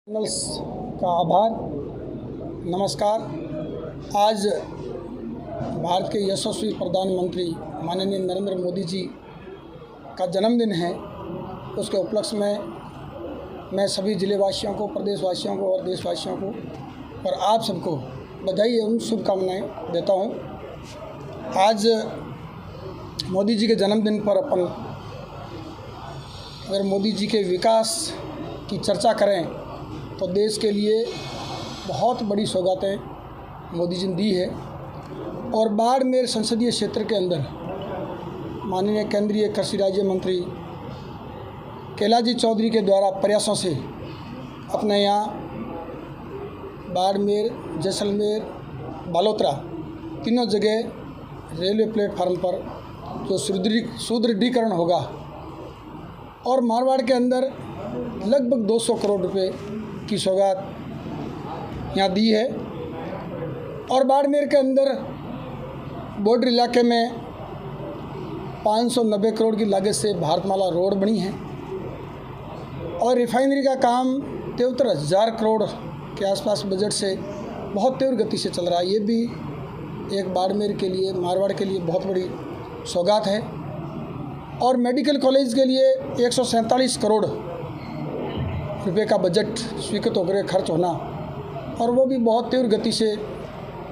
Channels का आभार। नमस्कार। आज भारत के यशस्वी प्रधानमंत्री माननीय नरेंद्र मोदी जी का जन्मदिन है। उसके उपलक्ष्य में मैं सभी ज़िलेवासियों को, प्रदेशवासियों को और देशवासियों को और आप सबको बधाई एवं शुभकामनाएं देता हूं। आज मोदी जी के जन्मदिन पर अपन अगर मोदी जी के विकास की चर्चा करें तो देश के लिए बहुत बड़ी सौगातें मोदी जी ने दी है। और बाड़मेर संसदीय क्षेत्र के अंदर माननीय केंद्रीय कृषि राज्य मंत्री कैलाजी चौधरी के द्वारा प्रयासों से अपने यहाँ बाड़मेर, जैसलमेर, बालोतरा तीनों जगह रेलवे प्लेटफार्म पर जो सुदृढ़ीकरण होगा और मारवाड़ के अंदर लगभग 200 करोड़ रुपए की सौगात यहाँ दी है। और बाड़मेर के अंदर बॉर्डर इलाके में 590 करोड़ की लागत से भारतमाला रोड बनी है और रिफाइनरी का काम 73,000 करोड़ के आसपास बजट से बहुत तीव्र गति से चल रहा है। ये भी एक बाड़मेर के लिए, मारवाड़ के लिए बहुत बड़ी सौगात है। और मेडिकल कॉलेज के लिए 147 करोड़ रुपए का बजट स्वीकृत होकर खर्च होना और वो भी बहुत तीव्र गति से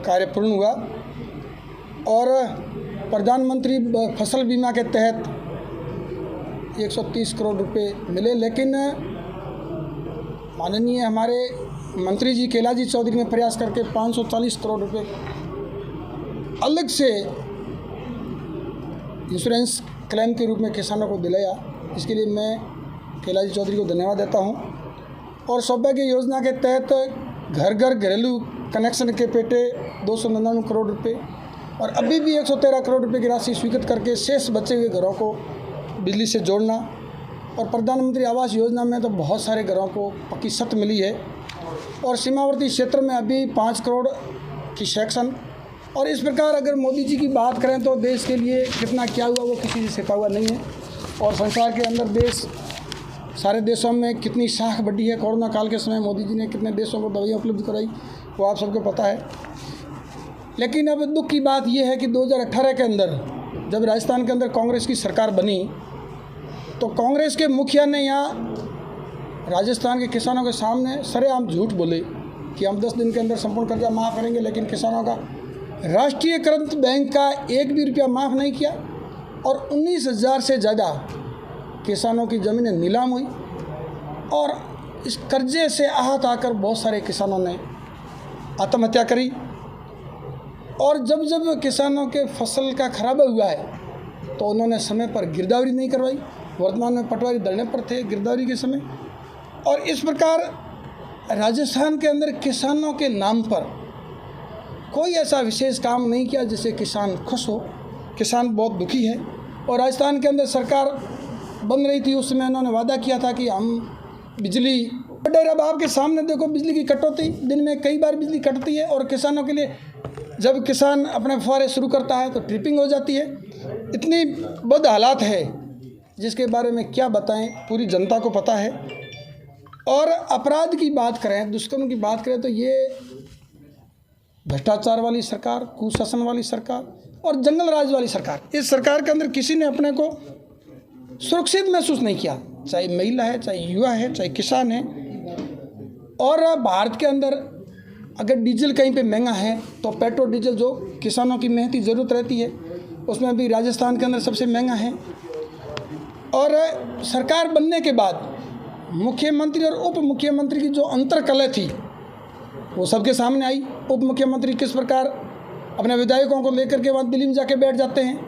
कार्य पूर्ण हुआ। और प्रधानमंत्री फसल बीमा के तहत 130 करोड़ रुपए मिले, लेकिन माननीय हमारे मंत्री जी कैलाजी चौधरी ने प्रयास करके 540 करोड़ रुपए अलग से इंश्योरेंस क्लेम के रूप में किसानों को दिलाया। इसके लिए मैं कैलाजी चौधरी को धन्यवाद देता हूं। और सौभाग्य योजना के तहत घर घर घरेलू कनेक्शन के पेटे 299 करोड़ रुपए और अभी भी 113 करोड़ रुपए की राशि स्वीकृत करके शेष बचे हुए घरों को बिजली से जोड़ना। और प्रधानमंत्री आवास योजना में तो बहुत सारे घरों को पक्की छत मिली है। और सीमावर्ती क्षेत्र में अभी 5 करोड़ की सेक्शन। और इस प्रकार अगर मोदी जी की बात करें तो देश के लिए कितना क्या हुआ वो किसी से छिपा हुआ नहीं है। और संसार के अंदर देश, सारे देशों में कितनी साख बढ़ी है। कोरोना काल के समय मोदी जी ने कितने देशों को दवाइयाँ उपलब्ध कराई वो आप सबको पता है। लेकिन अब दुख की बात यह है कि 2018 के अंदर जब राजस्थान के अंदर कांग्रेस की सरकार बनी तो कांग्रेस के मुखिया ने यहाँ राजस्थान के किसानों के सामने सरेआम झूठ बोले कि हम 10 दिन के अंदर संपूर्ण कर्जा माफ़ करेंगे, लेकिन किसानों का राष्ट्रीयकृत बैंक का एक भी रुपया माफ़ नहीं किया। और 19,000 से ज़्यादा किसानों की ज़मीनें नीलाम हुई और इस कर्जे से आहत आकर बहुत सारे किसानों ने आत्महत्या करी। और जब जब किसानों के फसल का खराबा हुआ है तो उन्होंने समय पर गिरदावरी नहीं करवाई। वर्तमान में पटवारी धरने पर थे गिरदावरी के समय। और इस प्रकार राजस्थान के अंदर किसानों के नाम पर कोई ऐसा विशेष काम नहीं किया जिससे किसान खुश हो। किसान बहुत दुखी है। और राजस्थान के अंदर सरकार बन रही थी, उस समय उन्होंने वादा किया था कि हम बिजली अब आपके सामने देखो बिजली की कटौती, दिन में कई बार बिजली कटती है। और किसानों के लिए जब किसान अपने फुहारे शुरू करता है तो ट्रिपिंग हो जाती है। इतनी बद हालात है जिसके बारे में क्या बताएं, पूरी जनता को पता है। और अपराध की बात करें, दुष्कर्म की बात करें तो ये भ्रष्टाचार वाली सरकार, कुशासन वाली सरकार और जंगल राज वाली सरकार, इस सरकार के अंदर किसी ने अपने को सुरक्षित महसूस नहीं किया, चाहे महिला है, चाहे युवा है, चाहे किसान है। और भारत के अंदर अगर डीजल कहीं पे महंगा है तो पेट्रोल डीजल जो किसानों की मेहनती ज़रूरत रहती है उसमें भी राजस्थान के अंदर सबसे महंगा है। और सरकार बनने के बाद मुख्यमंत्री और उप मुख्यमंत्री की जो अंतर्कलह थी वो सबके सामने आई। उप मुख्यमंत्री किस प्रकार अपने विधायकों को लेकर के वहाँ दिल्ली में जाके बैठ जाते हैं,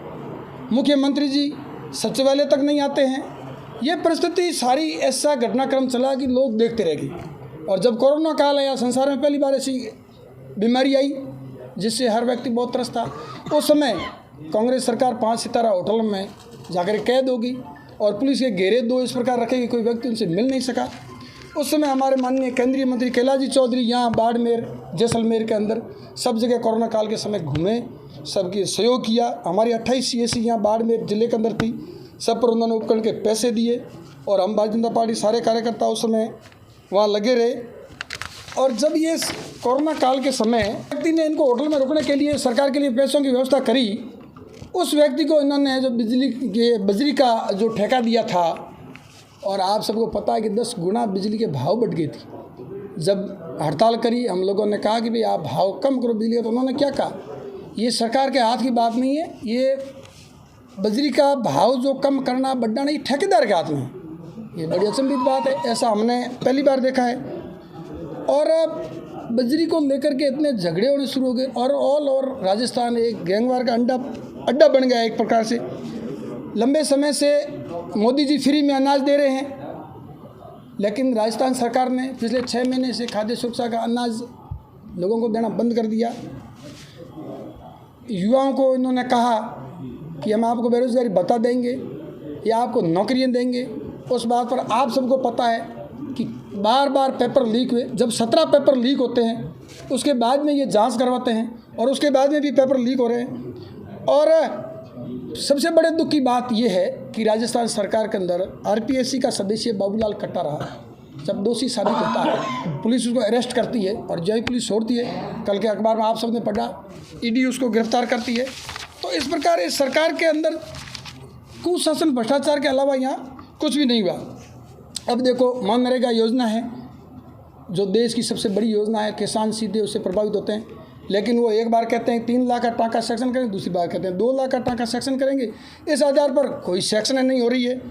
मुख्यमंत्री जी सचिवालय तक नहीं आते हैं। ये परिस्थिति सारी ऐसा घटनाक्रम चला कि लोग देखते रह गए। और जब कोरोना काल आया, संसार में पहली बार ऐसी बीमारी आई जिससे हर व्यक्ति बहुत त्रस्त था, उस समय कांग्रेस सरकार 5 सितारा होटल में जाकर कैद होगी और पुलिस के घेरे 2 इस प्रकार रखे कि कोई व्यक्ति उनसे मिल नहीं सका। उस समय हमारे माननीय केंद्रीय मंत्री कैलाजी चौधरी यहाँ बाड़मेर, जैसलमेर के अंदर सब जगह कोरोना काल के समय घूमे, सबकी सहयोग किया। हमारी 28 CSC यहाँ बाड़मेर जिले के अंदर थी, सब पर उन्होंने उपकरण के पैसे दिए और हम भारतीय जनता पार्टी सारे कार्यकर्ता उस समय वहाँ लगे रहे। और जब ये कोरोना काल के समय व्यक्ति ने इनको होटल में रुकने के लिए सरकार के लिए पैसों की व्यवस्था करी, उस व्यक्ति को इन्होंने जो बिजली का जो ठेका दिया था, और आप सबको पता है कि 10 गुना बिजली के भाव बढ़ गई थी। जब हड़ताल करी, हम लोगों ने कहा कि भाई आप भाव कम करो बिजली का, तो उन्होंने क्या कहा, ये सरकार के हाथ की बात नहीं है, ये बिजली का भाव जो कम करना बढ़ना नहीं, ठेकेदार के हाथ में है। ये बड़ी अचंभित बात है, ऐसा हमने पहली बार देखा है। और बिजली को लेकर के इतने झगड़े होने शुरू हो गए, और ऑल ओवर राजस्थान एक गैंगवार का अड्डा बन गया एक प्रकार से। लंबे समय से मोदी जी फ्री में अनाज दे रहे हैं, लेकिन राजस्थान सरकार ने पिछले 6 महीने से खाद्य सुरक्षा का अनाज लोगों को देना बंद कर दिया। युवाओं को इन्होंने कहा कि हम आपको बेरोजगारी भत्ता देंगे या आपको नौकरियां देंगे। उस बात पर आप सबको पता है कि बार बार पेपर लीक हुए। जब 17 पेपर लीक होते हैं, उसके बाद में ये जांच करवाते हैं, और उसके बाद में भी पेपर लीक हो रहे हैं। और सबसे बड़े दुख की बात यह है कि राजस्थान सरकार के अंदर आरपीएससी का सदस्य बाबूलाल कटारा जब दोषी साबित होता है, पुलिस उसको अरेस्ट करती है, और जब पुलिस छोड़ती है, कल के अखबार में आप सबने पढ़ा, ईडी उसको गिरफ्तार करती है। तो इस प्रकार इस सरकार के अंदर कुशासन भ्रष्टाचार के अलावा यहाँ कुछ भी नहीं हुआ। अब देखो, मनरेगा योजना है जो देश की सबसे बड़ी योजना है, किसान सीधे उससे प्रभावित होते हैं, लेकिन वो एक बार कहते हैं 3 लाख का टाका सेक्शन करेंगे, दूसरी बार कहते हैं 2 लाख का टाका सेक्शन करेंगे। इस आधार पर कोई सेक्शन नहीं हो रही है।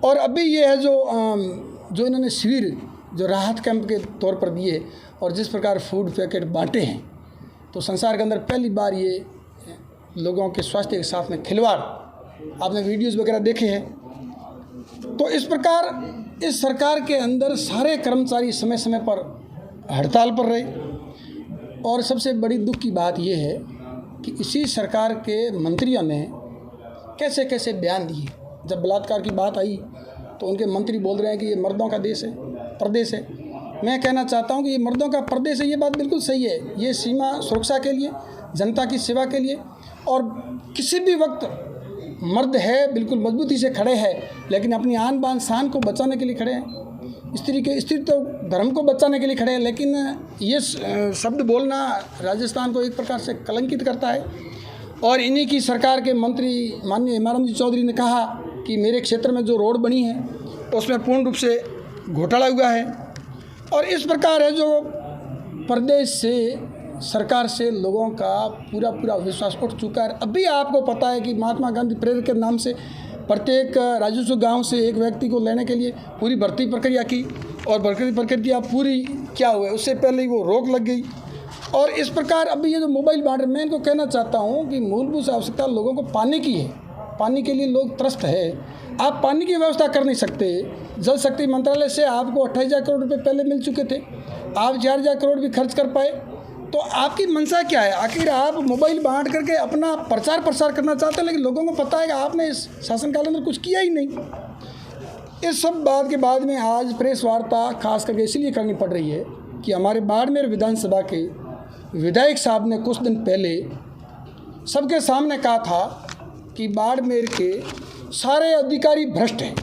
और अभी ये है जो इन्होंने शिविर जो राहत कैंप के तौर पर दिए, और जिस प्रकार फूड पैकेट बांटे हैं, तो संसार के अंदर पहली बार ये लोगों के स्वास्थ्य के साथ में खिलवाड़, आपने वीडियोज़ वगैरह देखे हैं। तो इस प्रकार इस सरकार के अंदर सारे कर्मचारी समय समय पर हड़ताल पर रहे। और सबसे बड़ी दुख की बात यह है कि इसी सरकार के मंत्रियों ने कैसे कैसे बयान दिए। जब बलात्कार की बात आई तो उनके मंत्री बोल रहे हैं कि ये मर्दों का देश है, प्रदेश है। मैं कहना चाहता हूँ कि ये मर्दों का प्रदेश है, ये बात बिल्कुल सही है। ये सीमा सुरक्षा के लिए, जनता की सेवा के लिए, और किसी भी वक्त मर्द है बिल्कुल मजबूती से खड़े हैं, लेकिन अपनी आन बान शान को बचाने के लिए खड़े हैं। स्त्री तो धर्म को बचाने के लिए खड़े हैं, लेकिन ये शब्द बोलना राजस्थान को एक प्रकार से कलंकित करता है। और इन्हीं की सरकार के मंत्री माननीय हेमाराम जी चौधरी ने कहा कि मेरे क्षेत्र में जो रोड बनी है उसमें पूर्ण रूप से घोटाला हुआ है। और इस प्रकार है जो प्रदेश से सरकार से लोगों का पूरा विश्वास उठ चुका है। अभी आपको पता है कि महात्मा गांधी प्रेरक के नाम से प्रत्येक राजस्व गांव से एक व्यक्ति को लेने के लिए पूरी भर्ती प्रक्रिया की, और भर्ती प्रक्रिया पूरी क्या हुआ, उससे पहले ही वो रोक लग गई। और इस प्रकार अभी ये जो मोबाइल बांट रहे, मैं इनको कहना चाहता हूँ कि मूलभूत आवश्यकता लोगों को पानी की है, पानी के लिए लोग त्रस्त है। आप पानी की व्यवस्था कर नहीं सकते। जल शक्ति मंत्रालय से आपको 28,000 करोड़ रुपये पहले मिल चुके थे, आप 4,000 करोड़ भी खर्च कर पाए। तो आपकी मंशा क्या है? आखिर आप मोबाइल बांट करके अपना प्रचार प्रसार करना चाहते हैं, लेकिन लोगों को पता है कि आपने इस शासनकाल में कुछ किया ही नहीं। इस सब बात के बाद में आज प्रेस वार्ता खास करके इसलिए करनी पड़ रही है कि हमारे बाड़मेर विधानसभा के विधायक साहब ने कुछ दिन पहले सबके सामने कहा था कि बाड़मेर के सारे अधिकारी भ्रष्ट हैं,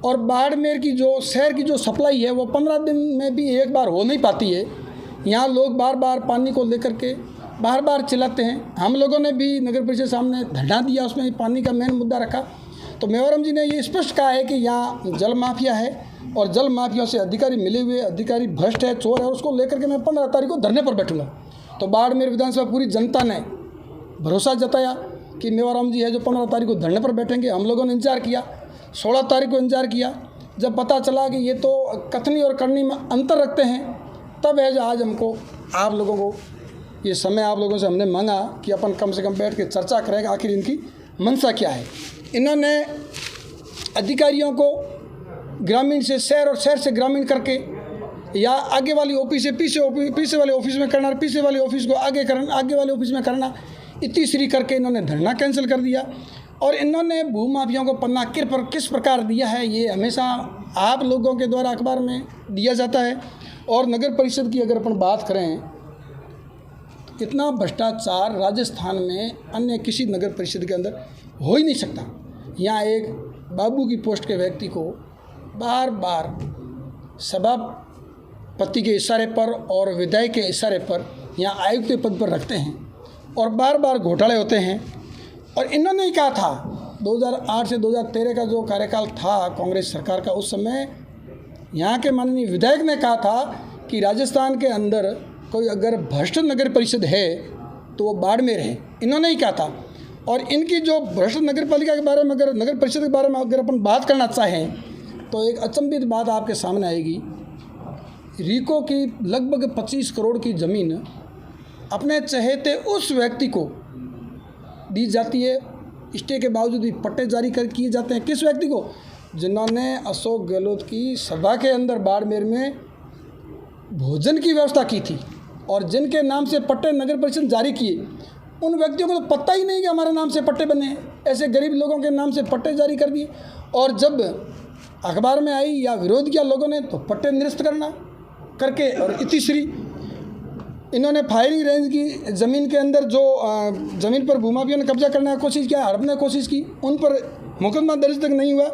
और बाड़मेर की जो शहर की जो सप्लाई है वो 15 दिन में भी एक बार हो नहीं पाती है। यहाँ लोग बार बार पानी को लेकर के बार बार चिल्लाते हैं। हम लोगों ने भी नगर परिषद सामने धरना दिया, उसमें पानी का मेन मुद्दा रखा। तो मेवाराम जी ने ये स्पष्ट कहा है कि यहाँ जल माफिया है, और जल माफिया से अधिकारी मिले हुए, अधिकारी भ्रष्ट है, चोर है, और उसको लेकर के मैं 15 तारीख को धरने पर बैठूंगा। तो बाड़मेर विधानसभा पूरी जनता ने भरोसा जताया कि मेवाराम जी है जो 15 तारीख को धरने पर बैठेंगे। हम लोगों ने इंतजार किया, 16 तारीख को इंतजार किया। जब पता चला कि ये तो कथनी और करनी में अंतर रखते हैं, तब है जो आज हमको आप लोगों को ये समय आप लोगों से हमने मांगा कि अपन कम से कम बैठ के चर्चा करेंगे आखिर इनकी मंशा क्या है। इन्होंने अधिकारियों को ग्रामीण से शहर और शहर से ग्रामीण करके, या आगे वाली ऑफिस से पीछे वाले ऑफिस में करना, पीछे वाले ऑफिस को आगे करना, आगे वाले ऑफिस में करना, इतनी श्री करके इन्होंने धरना कैंसिल कर दिया। और इन्होंने भूमाफियाओं को पन्ना किस प्रकार दिया है, ये हमेशा आप लोगों के द्वारा अखबार में दिया जाता है। और नगर परिषद की अगर अपन बात करें, इतना भ्रष्टाचार राजस्थान में अन्य किसी नगर परिषद के अंदर हो ही नहीं सकता। यहाँ एक बाबू की पोस्ट के व्यक्ति को बार बार सभापति के इशारे पर और विधायक के इशारे पर यहाँ आयुक्त के पद पर रखते हैं और बार बार घोटाले होते हैं। और इन्होंने ही कहा था 2008 से 2013 का जो कार्यकाल था कांग्रेस सरकार का, उस समय यहाँ के माननीय विधायक ने कहा था कि राजस्थान के अंदर कोई अगर भ्रष्ट नगर परिषद है तो वो बाड़मेर है। इन्होंने ही कहा था। और इनकी जो भ्रष्ट नगर पालिका के बारे में, अगर नगर परिषद के बारे में अगर अपन बात करना चाहें तो एक अचंभित बात आपके सामने आएगी। रीको की लगभग 25 करोड़ की ज़मीन अपने चहेते उस व्यक्ति को दी जाती है, स्टे के बावजूद भी पट्टे जारी कर किए जाते हैं। किस व्यक्ति को? जिन्होंने अशोक गहलोत की सभा के अंदर बाड़मेर में भोजन की व्यवस्था की थी और जिनके नाम से पट्टे नगर परिषद जारी किए, उन व्यक्तियों को तो पता ही नहीं कि हमारे नाम से पट्टे बने हैं। ऐसे गरीब लोगों के नाम से पट्टे जारी कर दिए और जब अखबार में आई या विरोध किया लोगों ने तो पट्टे निरस्त करना करके और इतिश्री इन्होंने फायरिंग रेंज की ज़मीन के अंदर जो ज़मीन पर भूमाफिया ने कब्जा करने की कोशिश किया, हड़पने की कोशिश की, उन पर मुकदमा दर्ज तक नहीं हुआ।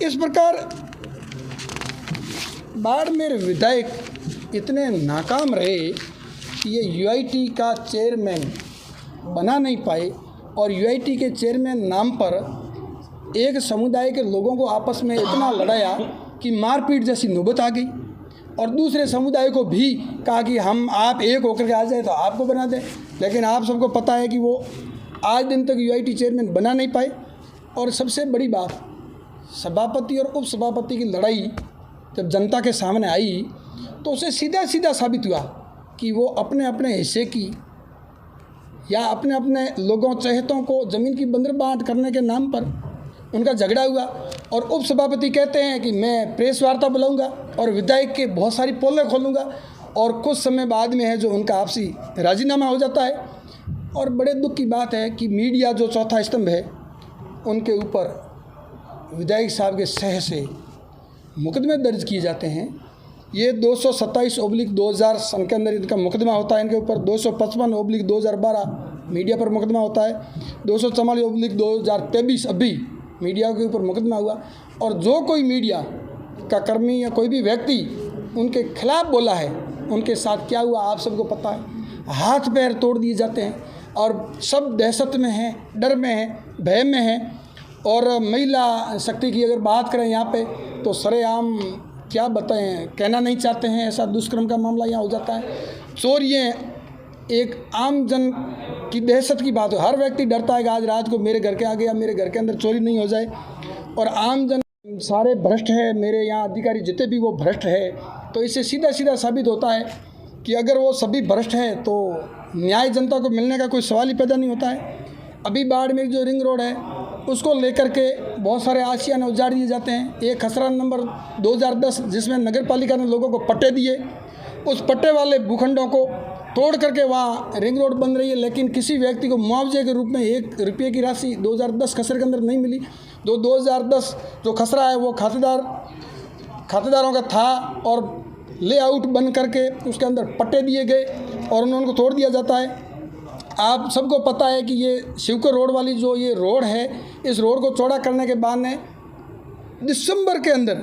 इस प्रकार बाड़मेर विधायक इतने नाकाम रहे कि ये यूआईटी का चेयरमैन बना नहीं पाए और यूआईटी के चेयरमैन नाम पर एक समुदाय के लोगों को आपस में इतना लड़ाया कि मारपीट जैसी नौबत आ गई और दूसरे समुदाय को भी कहा कि हम आप एक होकर के आ जाए तो आपको बना दें। लेकिन आप सबको पता है कि वो आज दिन तक यूआईटी चेयरमैन बना नहीं पाए। और सबसे बड़ी बात, सभापति और उप सभापति की लड़ाई जब जनता के सामने आई तो उसे सीधा सीधा साबित हुआ कि वो अपने अपने हिस्से की या अपने अपने लोगों चहेतों को ज़मीन की बंदरबांट करने के नाम पर उनका झगड़ा हुआ। और उप सभापति कहते हैं कि मैं प्रेस वार्ता बुलाऊंगा और विधायक के बहुत सारी पोलें खोलूंगा और कुछ समय बाद में है जो उनका आपसी राजीनामा हो जाता है। और बड़े दुख की बात है कि मीडिया जो चौथा स्तंभ है उनके ऊपर विधायक साहब के सह से मुकदमे दर्ज किए जाते हैं। ये 227/2000 सन के अंदर इनका मुकदमा होता है इनके ऊपर, 255/2012 मीडिया पर मुकदमा होता है, 244/2023 अभी मीडिया के ऊपर मुकदमा हुआ। और जो कोई मीडिया का कर्मी या कोई भी व्यक्ति उनके खिलाफ बोला है, उनके साथ क्या हुआ आप सबको पता है। हाथ पैर तोड़ दिए जाते हैं और सब दहशत में हैं, डर में हैं, भय में हैं। और महिला शक्ति की अगर बात करें यहाँ पे तो सरेआम क्या बताएं, कहना नहीं चाहते हैं, ऐसा दुष्कर्म का मामला यहाँ हो जाता है। चोरियाँ एक आम जन की दहशत की बात है। हर व्यक्ति डरता है कि आज रात को मेरे घर के आगे या मेरे घर के अंदर चोरी नहीं हो जाए। और आम जन सारे भ्रष्ट है, मेरे यहाँ अधिकारी जितने भी वो भ्रष्ट है। तो इससे सीधा सीधा साबित होता है कि अगर वो सभी भ्रष्ट है तो न्याय जनता को मिलने का कोई सवाल ही पैदा नहीं होता है। अभी बाड़मेर जो रिंग रोड है उसको लेकर के बहुत सारे आशियाने उजाड़ दिए जाते हैं। एक खसरा नंबर 2010 जिसमें नगर पालिका ने लोगों को पट्टे दिए, उस पट्टे वाले भूखंडों को तोड़ करके वहाँ रिंग रोड बन रही है। लेकिन किसी व्यक्ति को मुआवजे के रूप में 1 रुपये की राशि 2010 खसरे के अंदर नहीं मिली। जो 2010 जो खसरा है वो खातेदारों का था और लेआउट बन करके उसके अंदर पट्टे दिए गए और उनको तोड़ दिया जाता है। आप सबको पता है कि ये शिवकर रोड वाली जो ये रोड है, इस रोड को चौड़ा करने के बाद ने दिसंबर के अंदर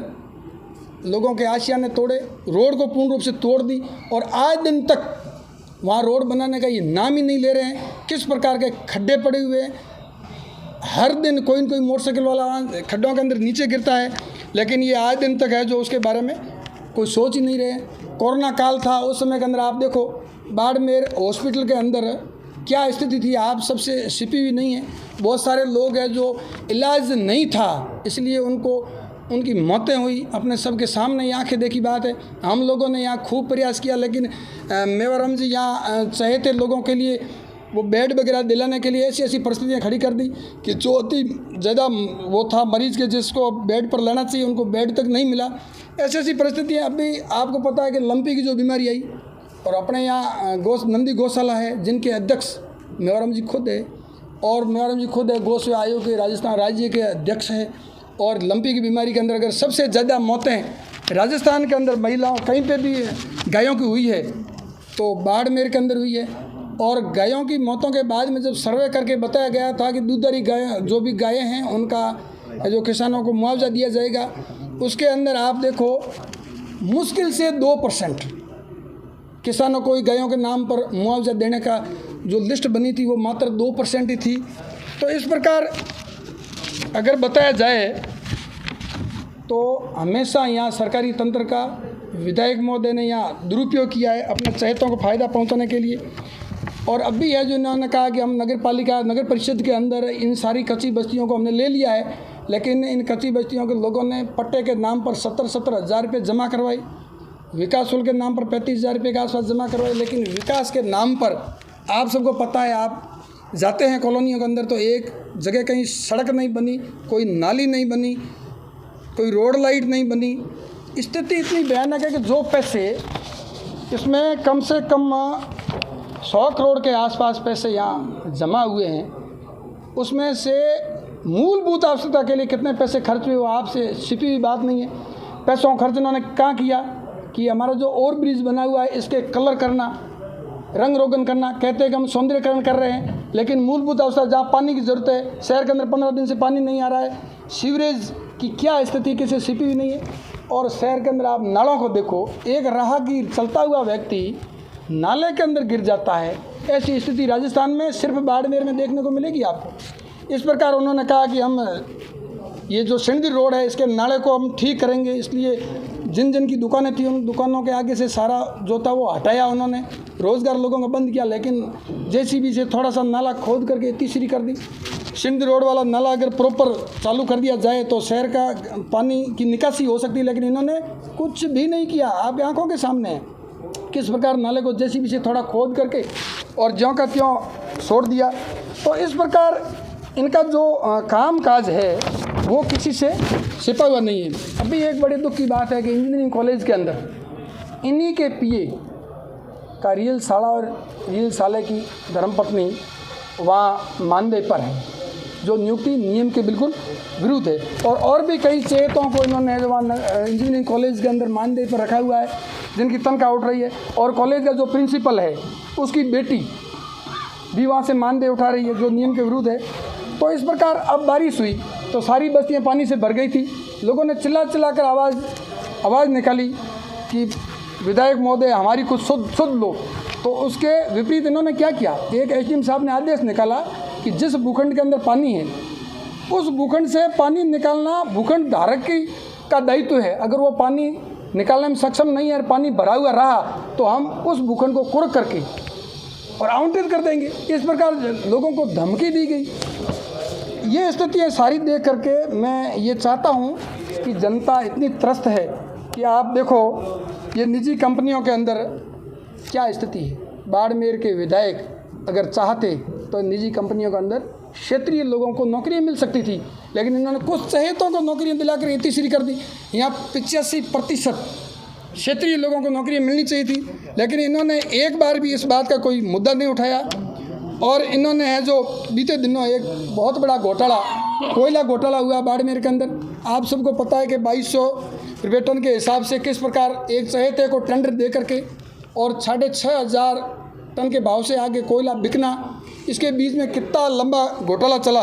लोगों के आशियाने तोड़े, रोड को पूर्ण रूप से तोड़ दी और आज दिन तक वहाँ रोड बनाने का ये नाम ही नहीं ले रहे हैं। किस प्रकार के खड्डे पड़े हुए हैं, हर दिन कोई न कोई मोटरसाइकिल वाला खड्डों के अंदर नीचे गिरता है। लेकिन ये आज दिन तक है जो उसके बारे में कोई सोच ही नहीं रहे। कोरोना काल था, उस समय के अंदर आप देखो बाड़मेर हॉस्पिटल के अंदर क्या स्थिति थी, आप सबसे छिपी हुई नहीं है। बहुत सारे लोग हैं जो इलाज नहीं था इसलिए उनकी मौतें हुई, अपने सबके सामने ही आंखें देखी बात है। हम लोगों ने यहाँ खूब प्रयास किया लेकिन मेवाराम जी यहाँ चहेते लोगों के लिए वो बेड वगैरह दिलाने के लिए ऐसी ऐसी परिस्थितियाँ खड़ी कर दी कि जो अति ज़्यादा वो था मरीज़ के जिसको बेड पर लेना चाहिए उनको बेड तक नहीं मिला। ऐसी ऐसी परिस्थितियाँ। अभी आपको पता है कि लंपी की जो बीमारी आई और अपने यहाँ नंदी गौशाला है जिनके अध्यक्ष मेवाराम जी खुद है और मेवाराम जी खुद है गौ आयोग के राजस्थान राज्य के अध्यक्ष हैं। और लंपी की बीमारी के अंदर अगर सबसे ज़्यादा मौतें राजस्थान के अंदर महिलाओं कहीं पे भी गायों की हुई है तो बाड़मेर के अंदर हुई है। और गायों की मौतों के बाद में जब सर्वे करके बताया गया था कि दूधारी गाय जो भी गायें हैं उनका जो किसानों को मुआवजा दिया जाएगा, उसके अंदर आप देखो मुश्किल से 2%। किसानों को गायों के नाम पर मुआवजा देने का जो लिस्ट बनी थी वो मात्र 2% ही थी। तो इस प्रकार अगर बताया जाए तो हमेशा यहाँ सरकारी तंत्र का विधायक महोदय ने यहाँ दुरुपयोग किया है अपने चहेतों को फ़ायदा पहुँचाने के लिए। और अब भी है जो इन्होंने कहा कि हम नगर परिषद के अंदर इन सारी कच्ची बस्तियों को हमने ले लिया है, लेकिन इन कच्ची बस्तियों के लोगों ने पट्टे के नाम पर 70 हज़ार रुपये जमा करवाई, विकास शुल्क के नाम पर 35,000 रुपये के आसपास जमा करवाए। लेकिन विकास के नाम पर आप सबको पता है, आप जाते हैं कॉलोनियों के अंदर तो एक जगह कहीं सड़क नहीं बनी, कोई नाली नहीं बनी, कोई रोड लाइट नहीं बनी। स्थिति इतनी भयानक है कि जो पैसे इसमें कम से कम 100 करोड़ के आसपास पैसे यहाँ जमा हुए हैं, उसमें से मूलभूत आवश्यकता के लिए कितने पैसे खर्च हुए वो आपसे छिपी हुई बात नहीं है। पैसों खर्च इन्होंने कहाँ किया कि हमारा जो ओवर ब्रिज बना हुआ है इसके कलर करना, रंग रोगन करना, कहते हैं कि हम सौंदर्यकरण कर रहे हैं, लेकिन मूलभूत आवश्यकता जहाँ पानी की ज़रूरत है, शहर के अंदर 15 दिन से पानी नहीं आ रहा है, सीवरेज की क्या स्थिति किसी छिपी हुई नहीं है। और शहर के अंदर आप नालों को देखो, एक राहगीर चलता हुआ व्यक्ति नाले के अंदर गिर जाता है। ऐसी स्थिति राजस्थान में सिर्फ बाड़मेर में देखने को मिलेगी आपको। इस प्रकार उन्होंने कहा कि हम ये जो सिंधी रोड है इसके नाले को हम ठीक करेंगे, इसलिए जिन जिन की दुकानें थी उन दुकानों के आगे से सारा जो था वो हटाया उन्होंने, रोज़गार लोगों का बंद किया। लेकिन जेसीबी से थोड़ा सा नाला खोद करके तीसरी कर दी। सिंधी रोड वाला नाला अगर प्रॉपर चालू कर दिया जाए तो शहर का पानी की निकासी हो सकती है, लेकिन इन्होंने कुछ भी नहीं किया। आप आंखों के सामने है किस प्रकार नाले को जेसीबी से थोड़ा खोद करके और ज्यों का त्यों छोड़ दिया। तो इस प्रकार इनका जो काम काज है वो किसी से छिपा हुआ नहीं है। अभी एक बड़े दुख की बात है कि इंजीनियरिंग कॉलेज के अंदर इन्हीं के पीए का रियल साला और रियल साले की धर्मपत्नी वहाँ मानदेय पर है, जो नियुक्ति नियम के बिल्कुल विरुद्ध है। और भी कई चहेतों को इन्होंने जो इंजीनियरिंग कॉलेज के अंदर मानदेय पर रखा हुआ है, जिनकी तनख्वाह उठ रही है। और कॉलेज का जो प्रिंसिपल है उसकी बेटी भी वहाँ से मानदेय उठा रही है, जो नियम के विरुद्ध है। तो इस प्रकार अब बारिश हुई तो सारी बस्तियाँ पानी से भर गई थी। लोगों ने चिल्ला चिल्ला कर आवाज़ निकाली कि विधायक महोदय हमारी कुछ सुध लो। तो उसके विपरीत इन्होंने क्या किया, एक एसडीएम साहब ने आदेश निकाला कि जिस भूखंड के अंदर पानी है उस भूखंड से पानी निकालना भूखंड धारक का दायित्व है। अगर वो पानी निकालने में सक्षम नहीं है, पानी भरा हुआ रहा तो हम उस भूखंड को कुर्क करके और आवंटित कर देंगे। इस प्रकार लोगों को धमकी दी गई। ये स्थितियाँ सारी देख करके मैं ये चाहता हूँ कि जनता इतनी त्रस्त है कि आप देखो ये निजी कंपनियों के अंदर क्या स्थिति है। बाड़मेर के विधायक अगर चाहते तो निजी कंपनियों के अंदर क्षेत्रीय लोगों को नौकरियां मिल सकती थी, लेकिन इन्होंने कुछ चहेतों को नौकरियां दिलाकर तीसरी कर दी। यहाँ 85% क्षेत्रीय लोगों को नौकरियां मिलनी चाहिए थी, लेकिन इन्होंने एक बार भी इस बात का कोई मुद्दा नहीं उठाया। और इन्होंने है जो बीते दिनों एक बहुत बड़ा घोटाला, कोयला घोटाला हुआ बाड़मेर के अंदर। आप सबको पता है कि 2200 रुपये टन के हिसाब से किस प्रकार एक चहेते को टेंडर दे करके और 6,500 टन के भाव से आगे कोयला बिकना, इसके बीच में कितना लंबा घोटाला चला।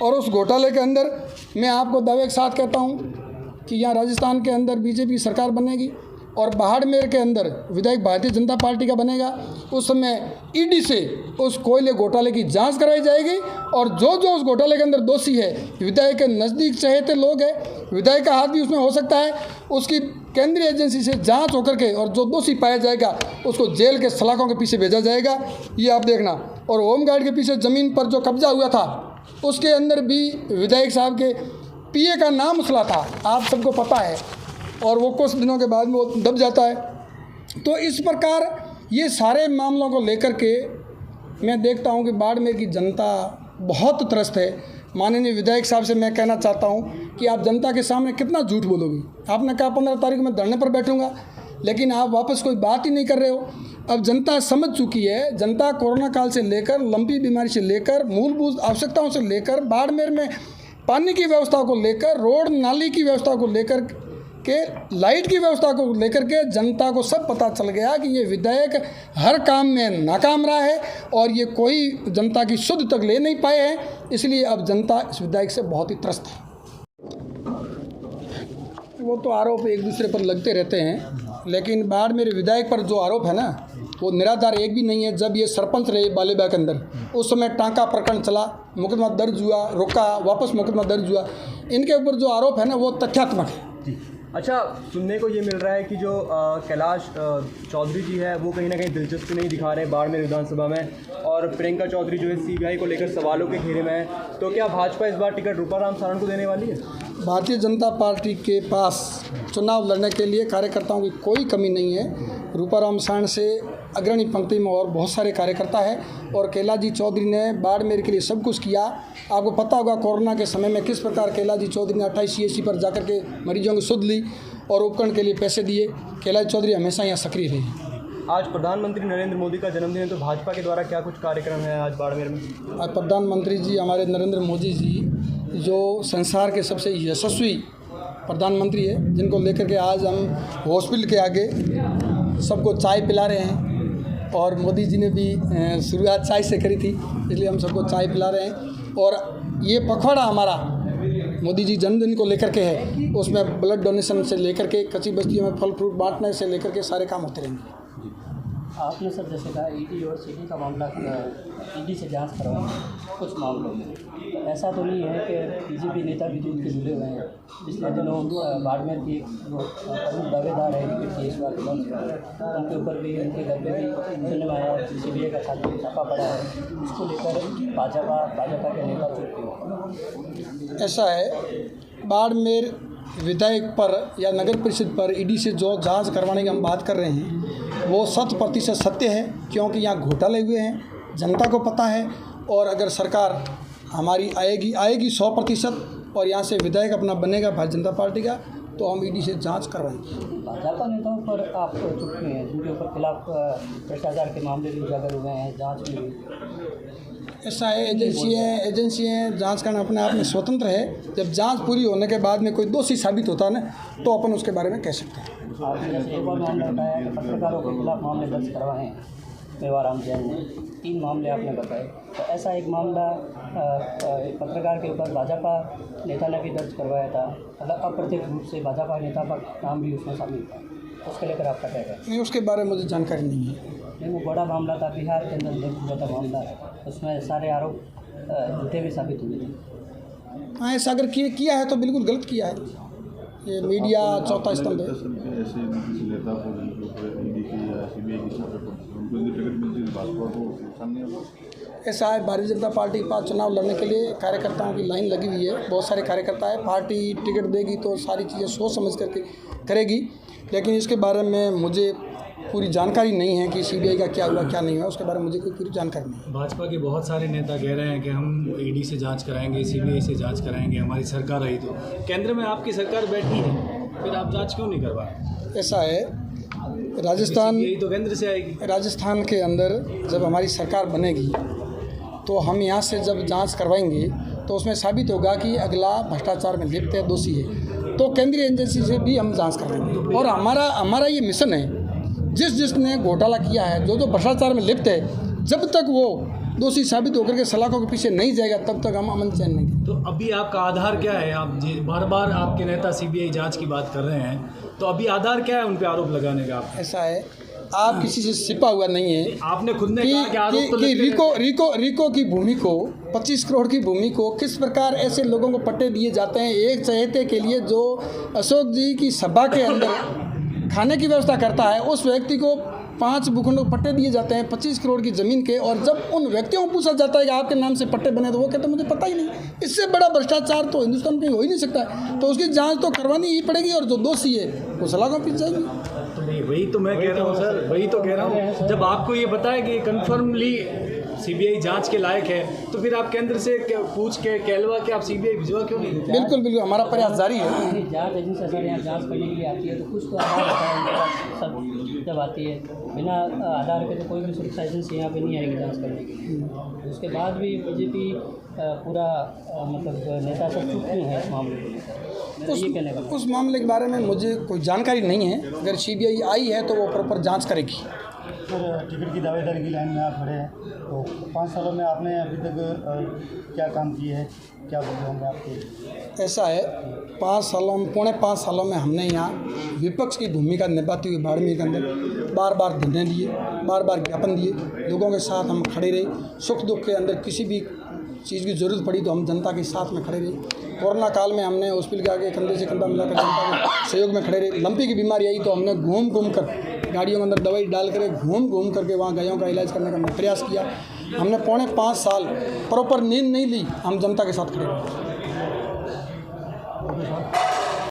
और उस घोटाले के अंदर मैं आपको दावे के साथ कहता हूँ कि यहाँ राजस्थान के अंदर बीजेपी सरकार बनेगी और बाड़मेर के अंदर विधायक भारतीय जनता पार्टी का बनेगा। उस समय ईडी से उस कोयले घोटाले की जांच कराई जाएगी और जो उस घोटाले के अंदर दोषी है, विधायक के नज़दीक चहेते लोग हैं, विधायक का हाथ भी उसमें हो सकता है, उसकी केंद्रीय एजेंसी से जांच होकर के और जो दोषी पाया जाएगा उसको जेल के सलाखों के पीछे भेजा जाएगा। ये आप देखना। और होमगार्ड के पीछे ज़मीन पर जो कब्जा हुआ था उसके अंदर भी विधायक साहब के पीए का नाम उछला था, आप सबको पता है, और वो कुछ दिनों के बाद में वो दब जाता है। तो इस प्रकार ये सारे मामलों को लेकर के मैं देखता हूँ कि बाड़मेर की जनता बहुत त्रस्त है। माननीय विधायक साहब से मैं कहना चाहता हूँ कि आप जनता के सामने कितना झूठ बोलोगे। आपने कहा 15 तारीख में धरने पर बैठूंगा, लेकिन आप वापस कोई बात ही नहीं कर रहे हो। अब जनता समझ चुकी है, जनता कोरोना काल से लेकर, लंपी बीमारी से लेकर, मूलभूत आवश्यकताओं से लेकर, बाड़मेर में पानी की व्यवस्था को लेकर, रोड नाली की व्यवस्था को लेकर के, लाइट की व्यवस्था को लेकर के जनता को सब पता चल गया कि ये विधायक हर काम में नाकाम रहा है और ये कोई जनता की सुध तक ले नहीं पाए हैं। इसलिए अब जनता इस विधायक से बहुत ही त्रस्त है। वो तो आरोप एक दूसरे पर लगते रहते हैं, लेकिन बाड़मेर विधायक पर जो आरोप है ना वो निराधार एक भी नहीं है। जब ये सरपंच रहे बालेबा के अंदर, उस समय टांका प्रकरण चला, मुकदमा दर्ज हुआ, रोका, वापस मुकदमा दर्ज हुआ। इनके ऊपर जो आरोप है ना वो तथ्यात्मक है। अच्छा, सुनने को ये मिल रहा है कि जो कैलाश चौधरी जी है वो कहीं ना कहीं दिलचस्पी नहीं दिखा रहे बाड़मेर विधानसभा में, और प्रियंका चौधरी जो है सीबीआई को लेकर सवालों के घेरे में है। तो क्या भाजपा इस बार टिकट रूपाराम सारण को देने वाली है? भारतीय जनता पार्टी के पास चुनाव लड़ने के लिए कार्यकर्ताओं की कोई कमी नहीं है। रूपाराम सारण से अग्रणी पंक्ति में और बहुत सारे कार्यकर्ता हैं, और कैलाश चौधरी ने बाड़मेर के लिए सब कुछ किया। आपको पता होगा कोरोना के समय में किस प्रकार कैलाश चौधरी ने 28 CSC पर जाकर के मरीजों की सुध ली और उपकरण के लिए पैसे दिए। कैलाश चौधरी हमेशा यहाँ सक्रिय रहे। आज प्रधानमंत्री नरेंद्र मोदी का जन्मदिन है, तो भाजपा के द्वारा क्या कुछ कार्यक्रम है आज बाड़मेर में? आज प्रधानमंत्री जी हमारे नरेंद्र मोदी जी जो संसार के सबसे यशस्वी प्रधानमंत्री है, जिनको लेकर के आज हम हॉस्पिटल के आगे सबको चाय पिला रहे हैं, और मोदी जी ने भी शुरुआत चाय से करी थी, इसलिए हम सबको चाय पिला रहे हैं। और ये पखवाड़ा हमारा मोदी जी जन्मदिन को लेकर के है, उसमें ब्लड डोनेशन से लेकर के कच्ची बस्तियों में फल फ्रूट बांटने से लेकर के सारे काम होते रहेंगे। आपने सर जैसे कहा ईडी और सीडी का मामला ईडी से जांच करवाएंगे कुछ मामलों में, तो ऐसा तो नहीं है कि बीजेपी नेता भी दूध के जुड़े हुए हैं? पिछले दिनों बाड़मेर की जो प्रमुख दावेदार है इस बार उनके ऊपर भी, उनके घर पे भी सुनने में आया CBI का छापा पड़ा है। इसको लेकर भाजपा के नेता चुप क्यों? ऐसा है, बाड़मेर विधायक पर या नगर परिषद पर ईडी से जो जांच करवाने की हम बात कर रहे हैं वो 100% सत्य है, क्योंकि यहाँ घोटाले हुए हैं, जनता को पता है। और अगर सरकार हमारी आएगी 100%, और यहाँ से विधायक अपना बनेगा भारतीय जनता पार्टी का, तो हम ईडी से जांच करवाएंगे। भाजपा नेताओं पर आप चुप क्यों हैं, जिनके ऊपर खिलाफ भ्रष्टाचार के मामले भी उजागर हुए हैं, जाँच में भी? ऐसा है, एजेंसियाँ जांच करना अपने आप में स्वतंत्र है। जब जांच पूरी होने के बाद में कोई दोषी साबित होता है ना, तो अपन उसके बारे में कह सकते हैं। आपने जैसे एक और मामला बताया कि पत्रकारों के खिलाफ मामले दर्ज करवाए हैं मेवाराम जैन ने, 3 मामले आपने बताए, तो ऐसा एक मामला पत्रकार के ऊपर भाजपा नेता ने भी दर्ज करवाया था, मतलब अप्रत्यक्ष रूप से भाजपा नेता का नाम भी उसमें शामिल था, उसको लेकर आपका क्या कहना है? नहीं, उसके बारे में मुझे जानकारी नहीं है। नहीं, वो बड़ा मामला था, बिहार के अंदर दर्ज हुआ था मामला, उसमें सारे आरोप झूठे भी साबित हुए थे। हाँ, ऐसा अगर किया है तो बिल्कुल गलत किया है। ये मीडिया चौथा स्तंभ है। ऐसा है, भारतीय जनता पार्टी के पास चुनाव लड़ने के लिए कार्यकर्ताओं की लाइन लगी हुई है, बहुत सारे कार्यकर्ता है। पार्टी टिकट देगी तो सारी चीज़ें सोच समझ करके करेगी, लेकिन इसके बारे में मुझे पूरी जानकारी नहीं है कि CBI का क्या हुआ क्या नहीं हुआ, उसके बारे में मुझे कोई पूरी जानकारी नहीं है। भाजपा के बहुत सारे नेता कह रहे हैं कि हम ईडी से जांच कराएंगे, CBI से जांच कराएंगे, हमारी सरकार रही तो केंद्र में आपकी सरकार बैठी है, फिर आप जांच क्यों नहीं करवा? ऐसा है, राजस्थान तो केंद्र से आएगी। राजस्थान के अंदर जब हमारी सरकार बनेगी तो हम यहाँ से जब जांच करवाएंगे तो उसमें साबित होगा कि अगला भ्रष्टाचार में लिप्त है, दोषी है, तो केंद्रीय एजेंसी से भी हम जांच करवाएंगे। और हमारा ये मिशन है, जिसने घोटाला किया है, जो भ्रष्टाचार में लिप्त है, जब तक वो दोषी साबित होकर के सलाखों के पीछे नहीं जाएगा तब तक हम अमन चैन नहीं। तो अभी आपका आधार क्या है? आप बार बार आपके नेता CBI जांच की बात कर रहे हैं, तो अभी आधार क्या है उन पे आरोप लगाने का? ऐसा है, आप किसी से छिपा हुआ नहीं है। आपने खुद ने कहा कि आरोप तो रिको की भूमि को 25 करोड़ की भूमि को किस प्रकार ऐसे लोगों को पट्टे दिए जाते हैं। एक चहेते के लिए जो अशोक जी की सभा के अंदर खाने की व्यवस्था करता है, उस व्यक्ति को 5 भूखंडों पट्टे दिए जाते हैं 25 करोड़ की ज़मीन के, और जब उन व्यक्तियों को पूछा जाता है कि आपके नाम से पट्टे बने, तो वो कहते हैं मुझे पता ही नहीं। इससे बड़ा भ्रष्टाचार तो हिंदुस्तान में हो ही नहीं सकता, तो उसकी जांच तो करवानी ही पड़ेगी, और जो दोषी है वो सलाखों पीछे जाएगी। तो नहीं, वही तो मैं कह रहा हूँ सर, वही तो कह रहा हूँ। जब आपको ये पता है कि कन्फर्मली CBI जांच के लायक है, तो फिर आप केंद्र से पूछ के कहलवा के आप CBI भिजवा क्यों नहीं? बिल्कुल, हमारा प्रयास जारी है। जांच एजेंसी सर यहाँ जांच करने के लिए आती है, तो कुछ तो आधार होता है उनके पास, सब जब आती है बिना आधार के तो कोई भी सुरक्षा एजेंसी यहाँ पे नहीं आएगी जांच करने के लिए। उसके बाद भी BJP पूरा मतलब नेता सब चुप क्यों है इस मामले में? उस मामले के बारे में मुझे कोई जानकारी नहीं है। अगर CBI आई है तो वो प्रॉपर जांच करेगी। सर टिकट की दावेदारी की लाइन में आप खड़े हैं, तो 5 सालों में आपने अभी तक क्या काम किए हैं, क्या बोल होंगे आपके? ऐसा है, 5 सालों में हमने यहाँ विपक्ष की भूमिका निभाते हुए बाड़मेर के अंदर बार बार धरने दिए, बार बार ज्ञापन दिए, लोगों के साथ हम खड़े रहे। सुख दुख के अंदर किसी भी चीज़ की ज़रूरत पड़ी तो हम जनता के साथ में खड़े रहे। कोरोना काल में हमने हॉस्पिटल के आगे कंधे से कंधा मिलाकर जनता के सहयोग में खड़े रहे। लंपी की बीमारी आई तो हमने घूम कर गाड़ियों के अंदर दवाई डाल कर घूम करके वहाँ गायों का इलाज करने का प्रयास किया। हमने 5.25 साल प्रॉपर नींद नहीं ली, हम जनता के साथ खड़े रहे।